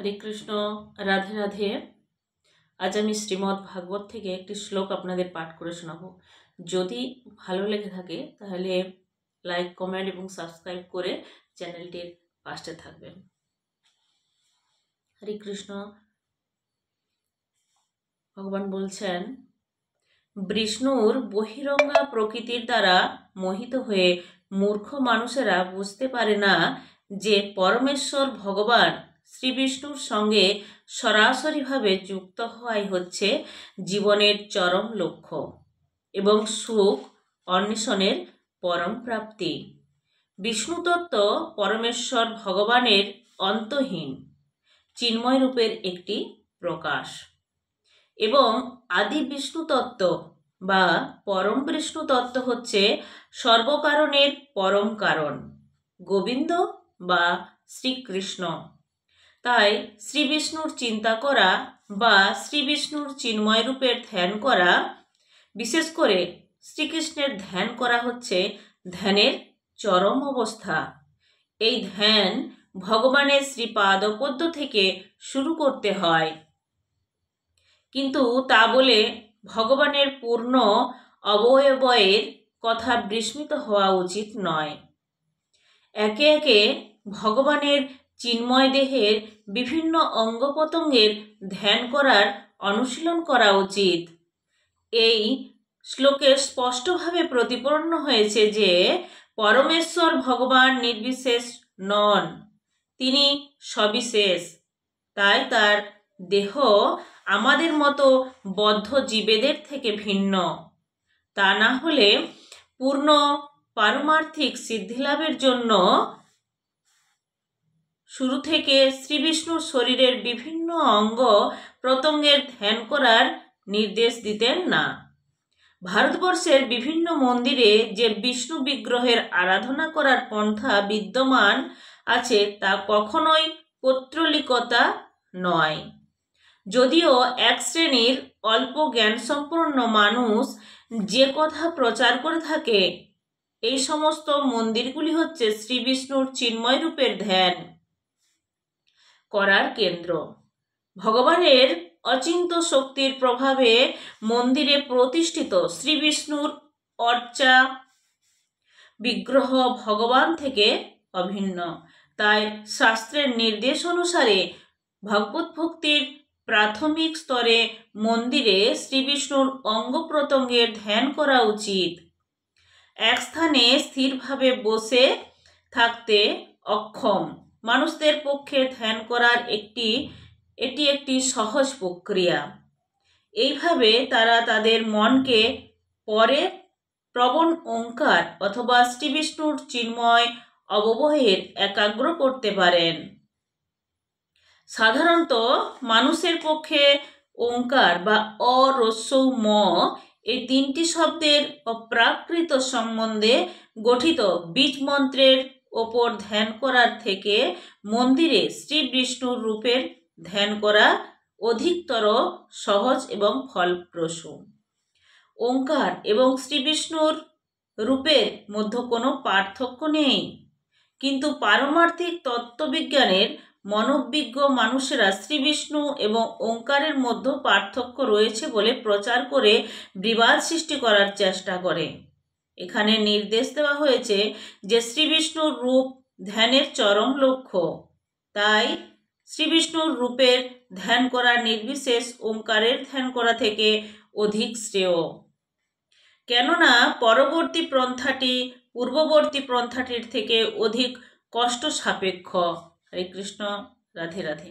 হরে কৃষ্ণ, রাধে রাধে। আজ আমি শ্রীমদ্ ভাগবত থেকে একটি শ্লোক আপনাদের পাঠ করে শোনাবো। যদি ভালো লেগে থাকে তাহলে লাইক, কমেন্ট এবং সাবস্ক্রাইব করে চ্যানেলটির পাশে থাকবেন। হরে কৃষ্ণ। ভগবান বলছেন, বিষ্ণুর বহিরঙ্গা প্রকৃতির দ্বারা মোহিত হয়ে মূর্খ মানুষেরা বুঝতে পারে না যে পরমেশ্বর ভগবান শ্রী বিষ্ণুর সঙ্গে সরাসরিভাবে যুক্ত হওয়াই হচ্ছে জীবনের চরম লক্ষ্য এবং সুখ অন্বেষণের পরম প্রাপ্তি। বিষ্ণুতত্ত্ব পরমেশ্বর ভগবানের অন্তহীন চিন্ময় রূপের একটি প্রকাশ এবং আদি বিষ্ণু তত্ত্ব বা পরম বিষ্ণু তত্ত্ব হচ্ছে সর্বকারণের পরম কারণ, গোবিন্দ বা শ্রীকৃষ্ণ। তাই শ্রী বিষ্ণুর চিন্তা করা বা শ্রী বিষ্ণুর চিন্ময় রূপের ধ্যান করা, বিশেষ করে শ্রীকৃষ্ণের ধ্যান করা হচ্ছে ধ্যানের চরম অবস্থা। এই ধ্যান ভগবানের শ্রীপাদপদ্ম থেকে শুরু করতে হয়, কিন্তু তা বলে ভগবানের পূর্ণ অবয়বের কথা বিস্মৃত হওয়া উচিত নয়। একে একে ভগবানের চিন্ময় দেহের বিভিন্ন অঙ্গ প্রত্যঙ্গের ধ্যান করার অনুশীলন করা উচিত। এই শ্লোকে স্পষ্টভাবে প্রতিপন্ন হয়েছে যে পরমেশ্বর ভগবান নির্বিশেষ নন, তিনি সবিশেষ। তাই তার দেহ আমাদের মতো বদ্ধ জীবেদের থেকে ভিন্ন। তা না হলে পূর্ণ পারমার্থিক সিদ্ধিলাভের জন্য শুরু থেকে শ্রী বিষ্ণুর শরীরের বিভিন্ন অঙ্গ প্রত্যঙ্গের ধ্যান করার নির্দেশ দিতেন না। ভারতবর্ষের বিভিন্ন মন্দিরে যে বিষ্ণু বিগ্রহের আরাধনা করার পন্থা বিদ্যমান আছে তা কখনোই পৌত্তলিকতা নয়। যদিও এক শ্রেণীর অল্প জ্ঞানসম্পন্ন মানুষ যে কথা প্রচার করে থাকে, এই সমস্ত মন্দিরগুলি হচ্ছে শ্রী বিষ্ণুর চিন্ময় রূপের ধ্যান করার কেন্দ্র। ভগবানের অচিন্ত শক্তির প্রভাবে মন্দিরে প্রতিষ্ঠিত শ্রী বিষ্ণুর অর্চা বিগ্রহ ভগবান থেকে অভিন্ন। তাই শাস্ত্রের নির্দেশ অনুসারে ভগবত ভক্তির প্রাথমিক স্তরে মন্দিরে শ্রী বিষ্ণুর অঙ্গ প্রত্যঙ্গের ধ্যান করা উচিত। এক স্থানে স্থিরভাবে বসে থাকতে অক্ষম মানুষদের পক্ষে ধ্যান করার এটি একটি সহজ প্রক্রিয়া। এইভাবে তারা তাদের মনকে পরে প্রবণ ওঙ্কার অথবা শ্রী বিষ্ণুর চিন্ময় অববহের একাগ্র করতে পারেন। সাধারণত মানুষের পক্ষে ওঙ্কার বা অ রস্যৌ ম এই তিনটি শব্দের অপ্রাকৃত সম্বন্ধে গঠিত বীজ মন্ত্রের ওপর ধ্যান করার থেকে মন্দিরে শ্রী বিষ্ণুর রূপের ধ্যান করা অধিকতর সহজ এবং ফলপ্রসূ। ওঙ্কার এবং শ্রী বিষ্ণুর রূপের মধ্যে কোনো পার্থক্য নেই, কিন্তু পারমার্থিক তত্ত্ববিজ্ঞানের মনোবিজ্ঞ মানুষেরা শ্রী বিষ্ণু এবং ওঙ্কারের মধ্যে পার্থক্য রয়েছে বলে প্রচার করে বিবাদ সৃষ্টি করার চেষ্টা করে। এখানে নির্দেশ দেওয়া হয়েছে যে শ্রী বিষ্ণুর রূপ ধ্যানের চরম লক্ষ্য, তাই শ্রী বিষ্ণুর রূপের ধ্যান করা নির্বিশেষ ওঙ্কারের ধ্যান করা থেকে অধিক শ্রেয়। কেননা পূর্ববর্তী পন্থাটির থেকে অধিক কষ্ট সাপেক্ষ। হরে কৃষ্ণ, রাধে রাধে।